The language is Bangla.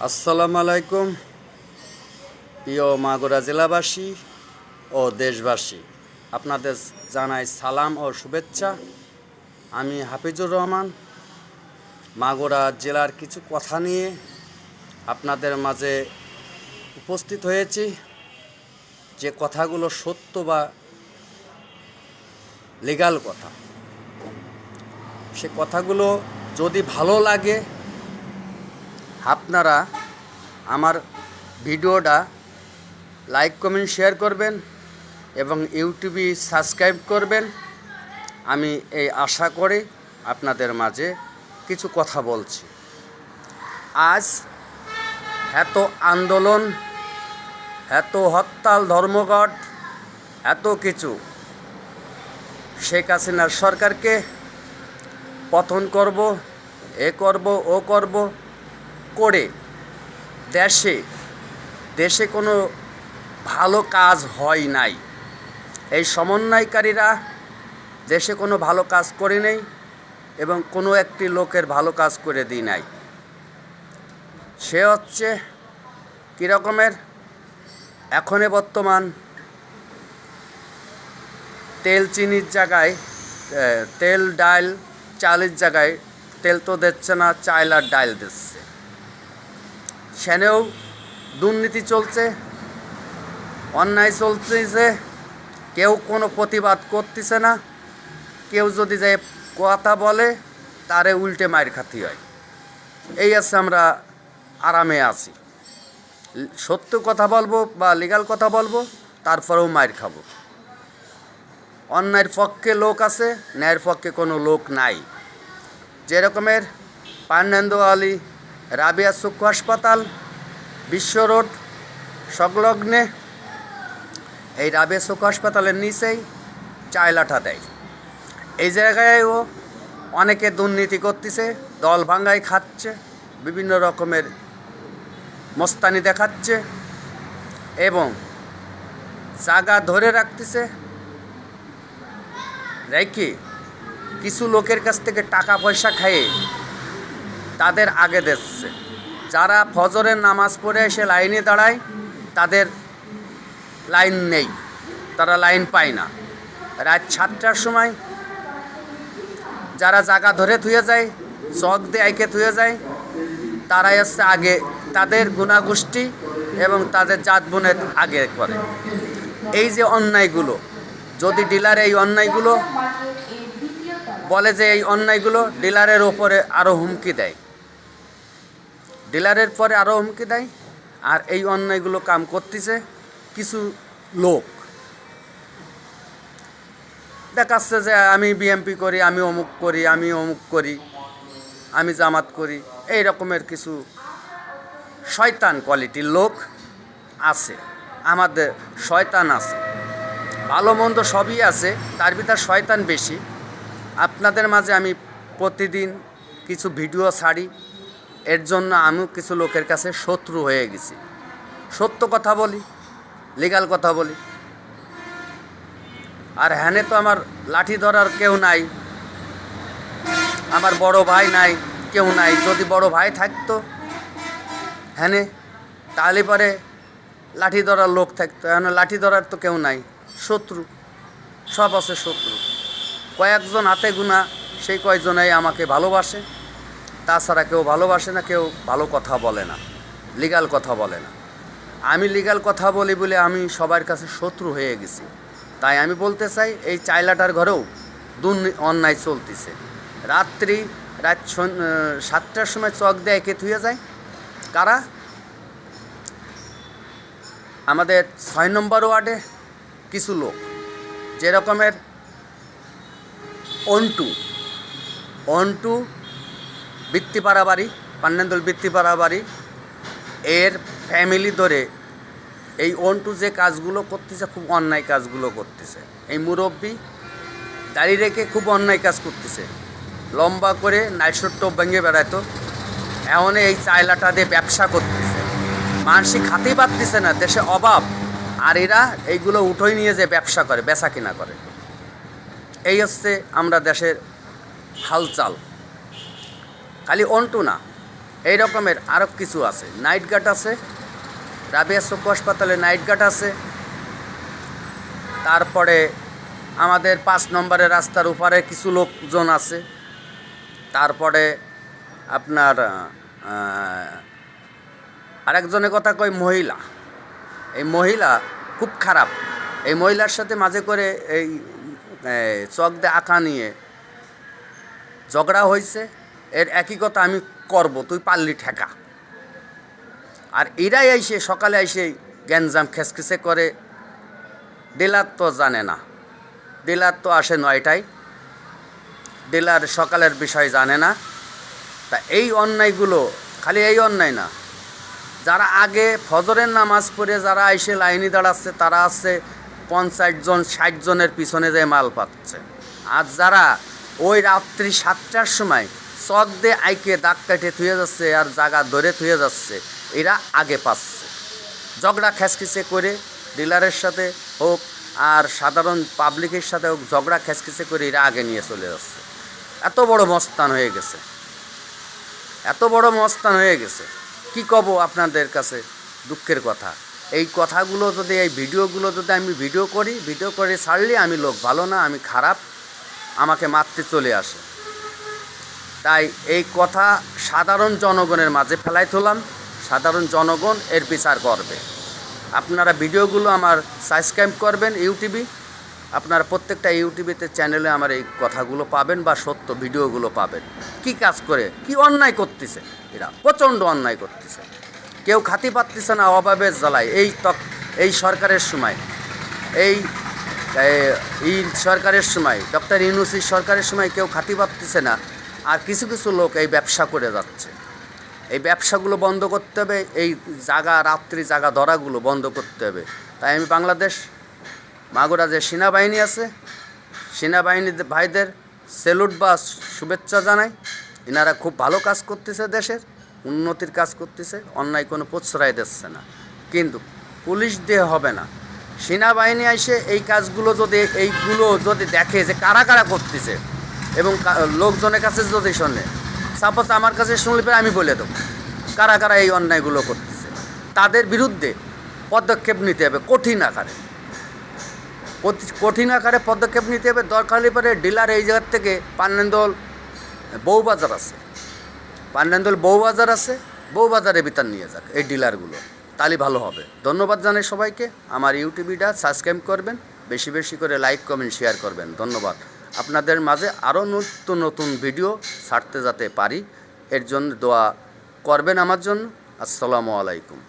আসসালামু আলাইকুম প্রিয় মাগুরা জেলাবাসী ও দেশবাসী, আপনাদের জানাই সালাম ও শুভেচ্ছা। আমি হাফিজুর রহমান মাগুরা জেলার কিছু কথা নিয়ে আপনাদের মাঝে উপস্থিত হয়েছি। যে কথাগুলো সত্য বা লিগ্যাল কথা, সে কথাগুলো যদি ভালো লাগে আপনারা আমার ভিডিওটা লাইক কমেন্ট শেয়ার করবেন এবং ইউটিউবে সাবস্ক্রাইব করবেন। আমি এই আশা করে আপনাদের মাঝে কিছু কথা বলছি। আজ এত আন্দোলন, এত হরতাল, ধর্মঘট, এত কিছু শেখ হাসিনার সরকারকে পতন করব, এ করব, ও করব করে দেশে কোনো ভালো কাজ হয় নাই। এই সমন্বয়কারীরা দেশে কোনো ভালো কাজ করে নেই এবং কোনো একটি লোকের ভালো কাজ করে দিই নাই। সে হচ্ছে কীরকমের, এখনে বর্তমান তেল চিনির জায়গায় তেল ডাল চালের জায়গায় তেল তো দিচ্ছে না, চাল আর ডাল দিচ্ছে। সেনেও দুর্নীতি চলছে, অন্যায় চলতেছে, কেউ কোনো প্রতিবাদ করতেছে না। কেউ যদি যে কথা বলে তারে উল্টে মার খাতি হয়। এই আছে, আমরা আরামে আছি। সত্য কথা বলবো বা লিগ্যাল কথা বলবো, তারপরেও মার খাবো। অন্যায়ের পক্ষে লোক আছে, ন্যায়ের পক্ষে কোনো লোক নাই। যেরকমের পান্নেন্দু আলী রাবিয়া চক্ষু হাসপাতাল বিশ্ব রোড সংলগ্নে, এই রাবিয়া চক্ষু হাসপাতালের নিচেই চাইলাটা দেয়। এই জায়গায়ও অনেকে দুর্নীতি করতেছে, দল ভাঙ্গাই খাচ্ছে, বিভিন্ন রকমের মস্তানি দেখাচ্ছে এবং জায়গা ধরে রাখতেছে, রেখে কিছু লোকের কাছ থেকে টাকা পয়সা খেয়ে তাদের আগে দিচ্ছে। যারা ফজরের নামাজ পড়ে এসে লাইনে দাঁড়ায় তাদের লাইন নেই, তারা লাইন পায় না। রাত 7টার সময় যারা জায়গা ধরে থুয়ে যায়, চক দিয়ে আইকে থুয়ে যায়, তারাই হচ্ছে আগে, তাদের গুণাগোষ্ঠী এবং তাদের জাত বোনের আগে করে। এই যে অন্যায়গুলো, যদি ডিলার এই অন্যায়গুলো বলে যে এই অন্যায়গুলো ডিলারের ওপরে আরও হুমকি দেয়, ডিলারের পরে আরও হুমকি দেয়, আর এই অন্যায়গুলো কাম করতেছে কিছু লোক। দেখাচ্ছে যে আমি বিএমপি করি, আমি অমুক করি, আমি অমুক করি, আমি জামাত করি। এই রকমের কিছু শয়তান কোয়ালিটির লোক আছে, আমাদের শয়তান আছে। ভালো মন্দ সবই আছে, তার ভিতর শয়তান বেশি। আপনাদের মাঝে আমি প্রতিদিন কিছু ভিডিও ছাড়ি, এর জন্য আমিও কিছু লোকের কাছে শত্রু হয়ে গেছি। সত্য কথা বলি, লিগ্যাল কথা বলি। আর হ্যানে তো আমার লাঠি ধরার কেউ নাই, আমার বড় ভাই নাই, কেউ নাই। যদি বড় ভাই থাকতো হ্যানে, তাহলে পরে লাঠি ধরার লোক থাকতো। এখন লাঠি ধরার তো কেউ নাই, শত্রু সব আছে শত্রু। কয়েকজন হাতে গোনা, সেই কয়েকজনাই আমাকে ভালোবাসে, তাছাড়া কেউ ভালোবাসে না, কেউ ভালো কথা বলে না, লিগ্যাল কথা বলে না। আমি লিগ্যাল কথা বলি বলে আমি সবার কাছে শত্রু হয়ে গেছি। তাই আমি বলতে চাই, এই চাইলাটার ঘরেও অন্যায় চলতেছে। রাত 7টার সময় চক দেয় কে থুয়ে যায়, কারা? আমাদের 6 নম্বর ওয়ার্ডে কিছু লোক, যেরকমের অন্টু বৃত্তিপাড়া বাড়ি, পান্নেন্দুল বৃত্তিপাড়া বাড়ি, এর ফ্যামিলি ধরে এই অন্টু যে কাজগুলো করতেছে, খুব অন্যায় কাজগুলো করতেছে। এই মুরব্বি দাঁড়িয়ে রেখে খুব অন্যায় কাজ করতেছে, লম্বা করে নাইশোর টোপ ভেঙে বেড়াতো। এখন এই চাইলাটা দিয়ে ব্যবসা করতেছে, মানসিক হাতেই পারতেছে না, দেশে অভাব, আর এরা এইগুলো উঠোই নিয়ে যে ব্যবসা করে, বেচা কিনা করে। এই হচ্ছে আমরা দেশের হালচাল। খালি অন্টু না, এই রকমের আরও কিছু আছে। নাইট গার্ড আছে, রাবেয়া চক্ষু হাসপাতালে নাইট গার্ড আছে। তারপরে আমাদের 5 নম্বরের রাস্তার উপরে কিছু লোকজন আছে। তারপরে আপনার আরেকজনের কথা কই, মহিলা। এই মহিলা খুব খারাপ। এই মহিলার সাথে মাঝে করে এই চক দিয়ে আঁকা নিয়ে ঝগড়া হয়েছে। এর একই কথা, আমি করব, তুই পারলি ঠেকা। আর এরাই আইসে সকালে আইসে গ্যাঞ্জাম খেসখেসে করে। ডিলার তো জানে না, ডিলার তো আসে 9টায়, ডিলার সকালের বিষয় জানে না। তা এই অন্যায়গুলো, খালি এই অন্যায় না, যারা আগে ফজরের নামাজ পড়ে যারা এসে লাইনে দাঁড়াচ্ছে তারা আছে 50 জন 60 জনের পিছনে যে মাল পাচ্ছে। আর যারা ওই রাত্রি 7টার সময় চক দিয়ে আইকে দাগ কাটে থুয়ে যাচ্ছে আর জায়গা ধরে থুয়ে যাচ্ছে, এরা আগে পাচ্ছে। ঝগড়া খেসখিসে করে ডিলারের সাথে হোক আর সাধারণ পাবলিকের সাথে হোক, ঝগড়া খেসখিসে করে এরা আগে নিয়ে চলে যাচ্ছে। এত বড় মস্তান হয়ে গেছে, এত বড় মস্তান হয়ে গেছে, কি কব আপনাদের কাছে। দুঃখের কথা, এই কথাগুলো যদি, এই ভিডিওগুলো যদি আমি ভিডিও করে ছাড়লে আমি লোক ভালো না, আমি খারাপ, আমাকে মারতে চলে আসে। তাই এই কথা সাধারণ জনগণের মাঝে ফেলাই তোলাম। সাধারণ জনগণ এর বিচার করবে। আপনারা ভিডিওগুলো আমার সাবস্ক্রাইব করবেন ইউটিউবে। আপনারা প্রত্যেকটা ইউটিউবেতে চ্যানেলে আমার এই কথাগুলো পাবেন বা সত্য ভিডিওগুলো পাবেন। কি কাজ করে, কি অন্যায় করতেছে, এরা প্রচণ্ড অন্যায় করতেছে। কেউ খাতি পাচ্ছে না অভাবের জ্বালায়। এই সরকারের সময়, এই সরকারের সময়, ডক্টর ইউনূসের সরকারের সময় কেউ খাতি পাচ্ছে না। আর কিছু কিছু লোক এই ব্যবসা করে যাচ্ছে। এই ব্যবসাগুলো বন্ধ করতে হবে, এই রাত্রি জায়গা ধরাগুলো বন্ধ করতে হবে। তাই আমি বাংলাদেশ মাগুরা যে সেনাবাহিনী আছে, সেনাবাহিনী ভাইদের স্যালুট বা শুভেচ্ছা জানাই। এনারা খুব ভালো কাজ করতেছে, দেশের উন্নতির কাজ করতেছে, অন্যায় কোনো প্রশ্রয় দিচ্ছে না। কিন্তু পুলিশ দিয়ে হবে না। সেনাবাহিনী এসে এই কাজগুলো যদি দেখে যে কারা কারা করতেছে এবং লোকজনের কাছে যদি শোনে, সাপোজ আমার কাছে শুনলে পরে আমি বলে দেবো কারা কারা এই অন্যায়গুলো করতেছে, তাদের বিরুদ্ধে পদক্ষেপ নিতে হবে কঠিন আকারে পদক্ষেপ নিতে হবে। দরকার হলে পরে ডিলার এই জায়গার থেকে পান্নেন্দল বউবাজার আছে, বউবাজারে বিতান নিয়ে যাক এই ডিলারগুলো, তাহলে ভালো হবে। ধন্যবাদ জানাই সবাইকে। আমার ইউটিউবটা সাবস্ক্রাইব করবেন, বেশি বেশি করে লাইক কমেন্ট শেয়ার করবেন। ধন্যবাদ। আপনাদের মাঝে আরও নতুন নতুন ভিডিও ছাড়তে যাতে পারি, এর জন্য দোয়া করবেন আমার জন্য। আসসালামু আলাইকুম।